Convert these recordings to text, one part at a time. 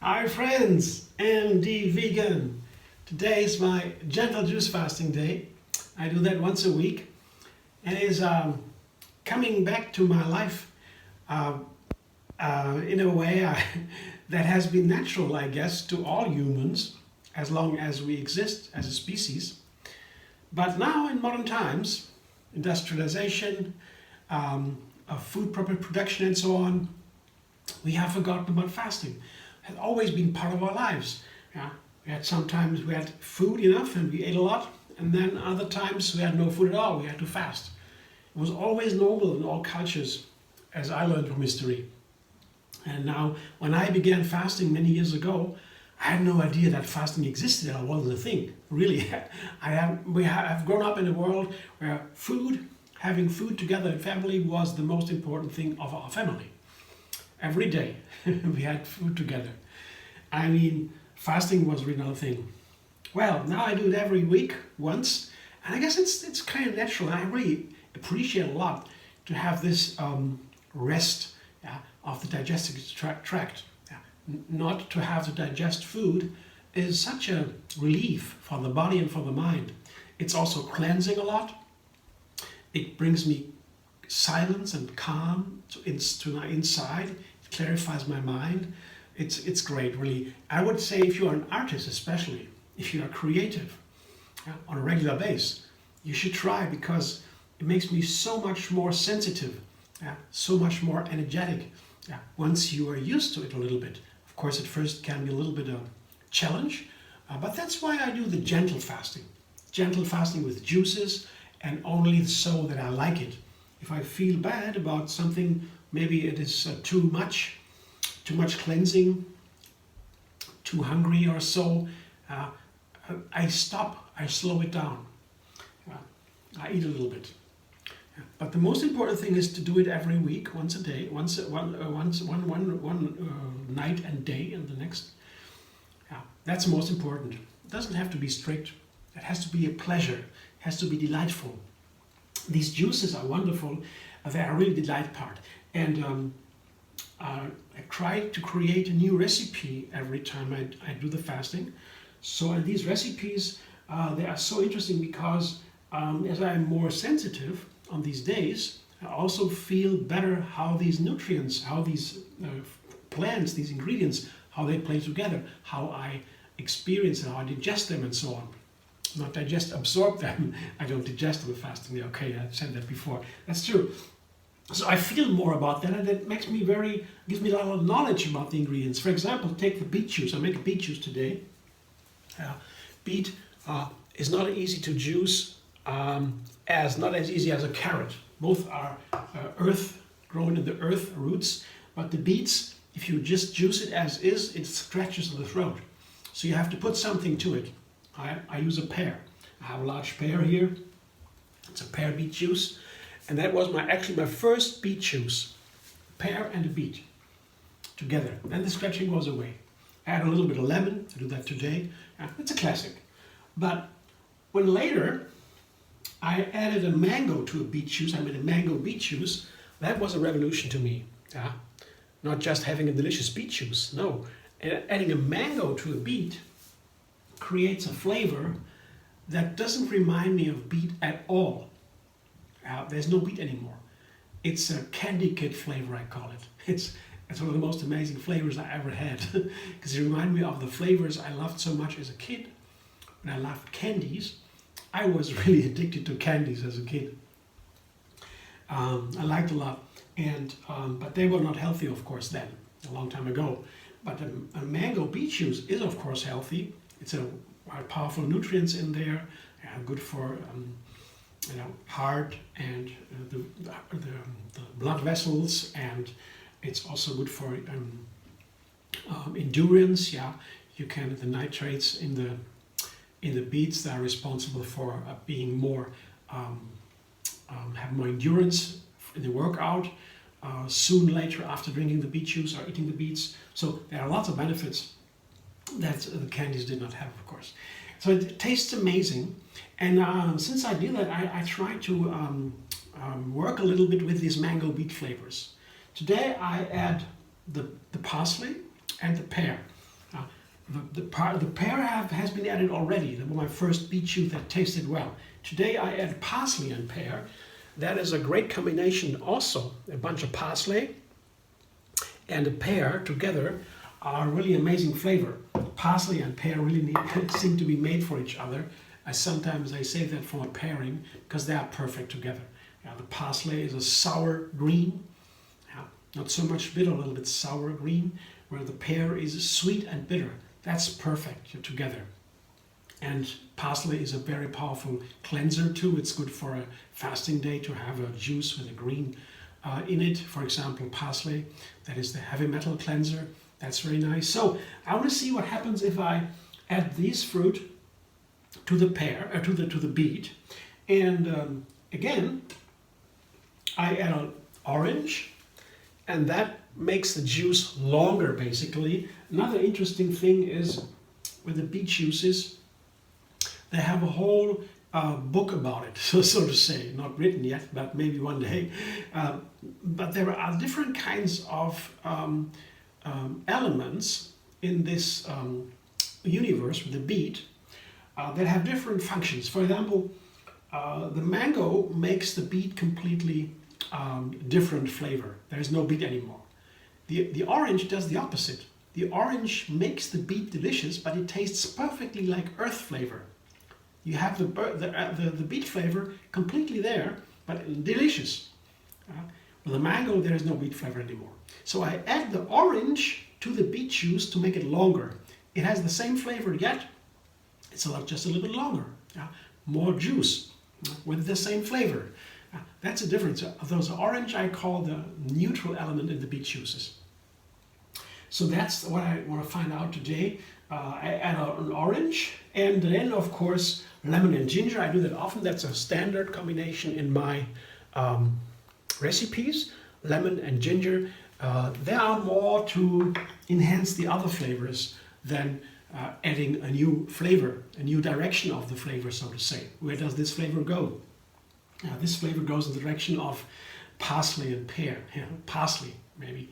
Hi friends, MD Vegan. Today is my gentle juice fasting day. I do that once a week and it is coming back to my life in a way that has been natural, I guess, to all humans as long as we exist as a species. But now in modern times, industrialization, of food production and so on, we have forgotten about fasting. It has always been part of our lives. Yeah? Sometimes we had food enough and we ate a lot, and then other times we had no food at all, we had to fast. It was always normal in all cultures, as I learned from history. And now, when I began fasting many years ago, I had no idea that fasting existed or wasn't a thing. Really, we have grown up in a world where having food together in family was the most important thing of our family. Every day we had food together. I mean, fasting was really another thing. Well, now I do it every week, once, and I guess it's kind of natural. I really appreciate a lot to have this rest of the digestive tract. Not to have to digest food is such a relief for the body and for the mind. It's also cleansing a lot. It brings me silence and calm to my inside. It clarifies my mind. It's great, really. I would say if you're an artist, especially if you are creative on a regular basis, you should try, because it makes me so much more sensitive, so much more energetic once you are used to it a little bit. Of course, at first can be a little bit of a challenge, but that's why I do the gentle fasting. Gentle fasting with juices, and only so that I like it. If I feel bad about something, maybe it is too much cleansing, too hungry or so, I stop, I slow it down. I eat a little bit. But the most important thing is to do it every week, once a day, one night and day, and the next. That's the most important. It doesn't have to be strict. It has to be a pleasure. It has to be delightful. These juices are wonderful. They are really the delight part. And I try to create a new recipe every time I do the fasting. So and these recipes, they are so interesting because as I'm more sensitive on these days, I also feel better how these nutrients, how these plants, these ingredients, how they play together, how I experience and how I digest them and so on. Not digest, absorb them. I don't digest them with fasting. Okay, I said that before. That's true. So I feel more about that, and it makes me gives me a lot of knowledge about the ingredients. For example, take the beet juice. I make a beet juice today. Beet is not easy to juice, not as easy as a carrot. Both are grown in the earth roots, but the beets, if you just juice it as is, it scratches the throat. So you have to put something to it. I use a pear. I have a large pear here. It's a pear beet juice. And that was actually my first beet juice. Pear and a beet together. Then the scratching goes away. I add a little bit of lemon. I do that today. It's a classic. But when later I added a mango to a beet juice, I made a mango beet juice, that was a revolution to me. Not just having a delicious beet juice, no. Adding a mango to a beet creates a flavor that doesn't remind me of beet at all. There's no beet anymore. It's a candy kid flavor, I call it. It's one of the most amazing flavors I ever had, because it reminded me of the flavors I loved so much as a kid. When I loved candies, I was really addicted to candies as a kid. I liked a lot, but they were not healthy, of course, then, a long time ago. But a mango beet juice is, of course, healthy. It's a powerful nutrients in there, good for heart and the blood vessels, and it's also good for endurance. The nitrates in the beets that are responsible for being more have more endurance in the workout soon later after drinking the beet juice or eating the beets. So there are lots of benefits that the candies did not have, of course. So it tastes amazing, and since I did that, I try to work a little bit with these mango beet flavors. Today I add the parsley and the pear. The pear has been added already. That was my first beet juice that tasted well. Today I add parsley and pear. That is a great combination also. A bunch of parsley and a pear together are really amazing flavor. Parsley and pear really seem to be made for each other. Sometimes I say that for a pairing because they are perfect together. The parsley is a sour green, not so much bitter, a little bit sour green, where the pear is sweet and bitter. That's perfect together. And parsley is a very powerful cleanser too. It's good for a fasting day to have a juice with a green in it. For example, parsley, that is the heavy metal cleanser. That's very nice. So I want to see what happens if I add these fruit to the pear, to the beet. And again, I add an orange, and that makes the juice longer basically. Another interesting thing is with the beet juices, they have a whole book about it, so to say, not written yet, but maybe one day. But there are different kinds of elements in this universe with the beet that have different functions. For example, the mango makes the beet completely different flavor. There is no beet anymore. The orange does the opposite. The orange makes the beet delicious, but it tastes perfectly like earth flavor. You have the beet flavor completely there, but delicious. With the mango, there is no beet flavor anymore. So I add the orange to the beet juice to make it longer. It has the same flavor, yet it's just a little bit longer. More juice with the same flavor. That's a difference. Those orange I call the neutral element in the beet juices. So that's what I want to find out today. I add an orange, and then of course lemon and ginger. I do that often. That's a standard combination in my recipes. Lemon and ginger. They are more to enhance the other flavors than adding a new flavor, a new direction of the flavor, so to say. Where does this flavor go? This flavor goes in the direction of parsley and pear. Parsley, maybe.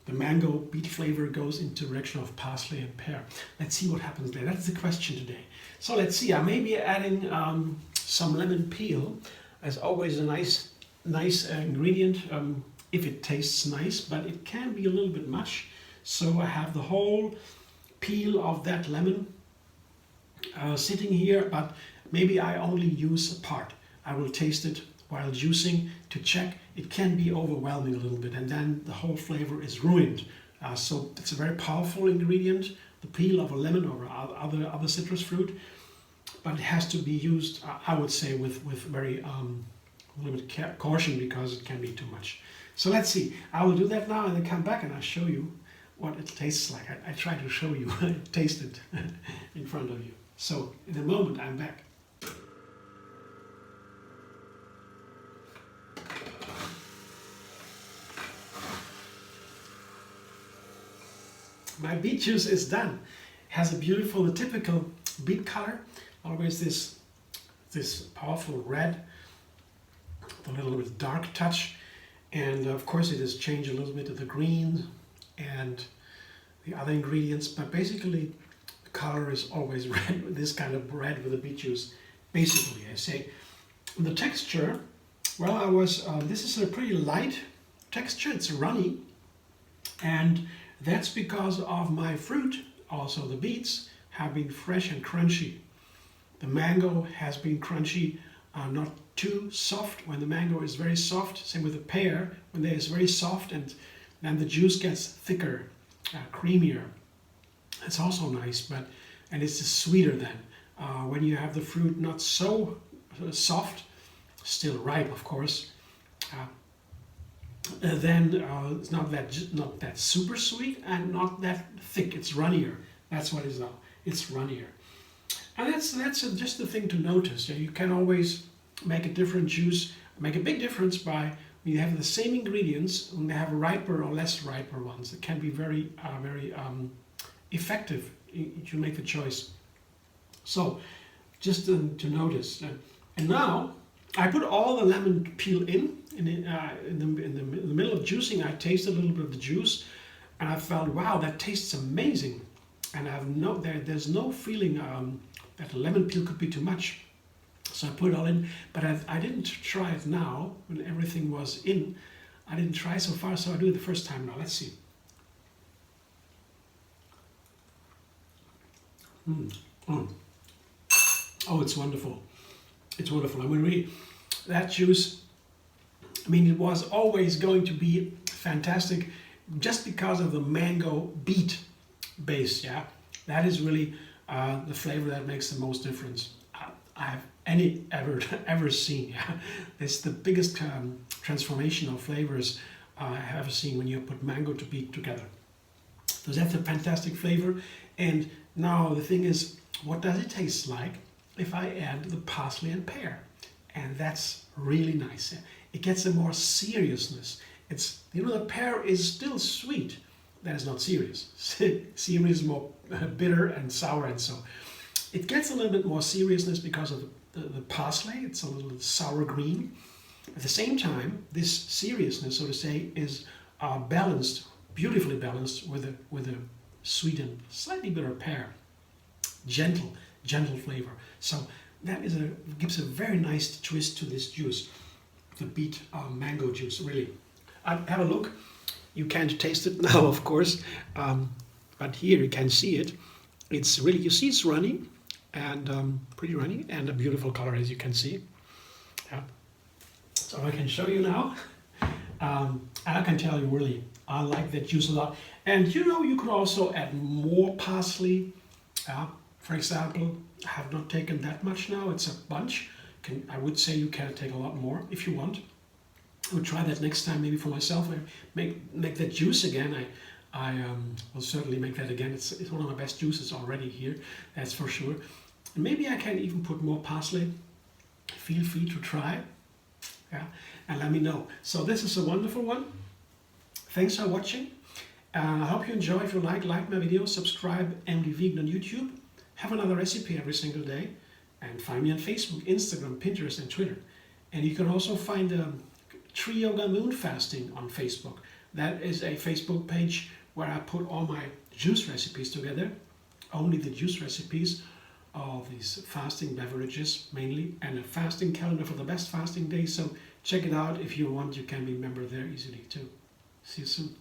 The mango beet flavor goes into the direction of parsley and pear. Let's see what happens there. That's the question today. So let's see. I may be adding some lemon peel. As always, a nice ingredient if it tastes nice, but it can be a little bit much. So I have the whole peel of that lemon sitting here, but maybe I only use a part. I will taste it while juicing to check. It can be overwhelming a little bit, and then the whole flavor is ruined. So it's a very powerful ingredient, the peel of a lemon or other citrus fruit, but it has to be used, I would say, with very a little bit caution, because it can be too much. So let's see. I will do that now and then come back and I'll show you what it tastes like. I try to show you, taste it in front of you. So in a moment I'm back. My beet juice is done. It has a beautiful, typical beet color. Always this powerful red, with a little bit dark touch. And of course it has changed a little bit of the green and the other ingredients, but basically the color is always red, this kind of red with the beet juice. Basically, I say. The texture, well, this is a pretty light texture. It's runny, and that's because of my fruit. Also, the beets have been fresh and crunchy. The mango has been crunchy, not too soft. When the mango is very soft, same with the pear, when they is very soft, and then the juice gets thicker, creamier. It's also nice, and it's sweeter then. When you have the fruit not so soft, still ripe, of course, then it's not that super sweet and not that thick. It's runnier. That's what it is now. It's runnier, and that's just the thing to notice. You can always make a different juice, make a big difference by when you have the same ingredients, when they have riper or less riper ones. It can be very effective. You make the choice. So just to notice. And now I put all the lemon peel in the middle of juicing. I tasted a little bit of the juice, and I felt, wow, that tastes amazing. and there's no feeling that the lemon peel could be too much. So I put it all in, but I didn't try it now when everything was in. I didn't try so far, so I'll do it the first time now. Let's see. Oh, it's wonderful. It's wonderful. I mean, that juice, I mean, it was always going to be fantastic just because of the mango beet base, yeah? That is really the flavor that makes the most difference I have ever seen, yeah? It's the biggest transformation of flavors I have ever seen when you put mango to beet together. So that's a fantastic flavor. And now the thing is, what does it taste like if I add the parsley and pear? And that's really nice. It gets a more seriousness. It's, you know, the pear is still sweet. That is not serious. Serious is more bitter and sour, and so it gets a little bit more seriousness because of the parsley. It's a little sour green. At the same time, this seriousness, so to say, is balanced, beautifully balanced with a sweet and slightly bitter pear. Gentle flavor. So that gives a very nice twist to this juice, the beet mango juice. Really, have a look. You can't taste it now, of course, but here you can see it. It's really, you see, it's runny and pretty runny and a beautiful color, as you can see. Yeah. So I can show you now. I can tell you, really, I like that juice a lot. And you know, you could also add more parsley. For example, I have not taken that much now. It's a bunch. I would say you can take a lot more if you want. I would try that next time, maybe for myself. I make that juice again. I will certainly make that again. It's one of my best juices already here, that's for sure. And maybe I can even put more parsley. Feel free to try. Yeah, and let me know. So this is a wonderful one. Thanks for watching. I hope you enjoy. If you like my video, subscribe, MD Vegan on YouTube. Have another recipe every single day. And find me on Facebook, Instagram, Pinterest, and Twitter. And you can also find Tree Yoga Moon Fasting on Facebook. That is a Facebook page where I put all my juice recipes together. Only the juice recipes of these fasting beverages mainly, and a fasting calendar for the best fasting days. So check it out. If you want, you can be a member there easily too. See you soon.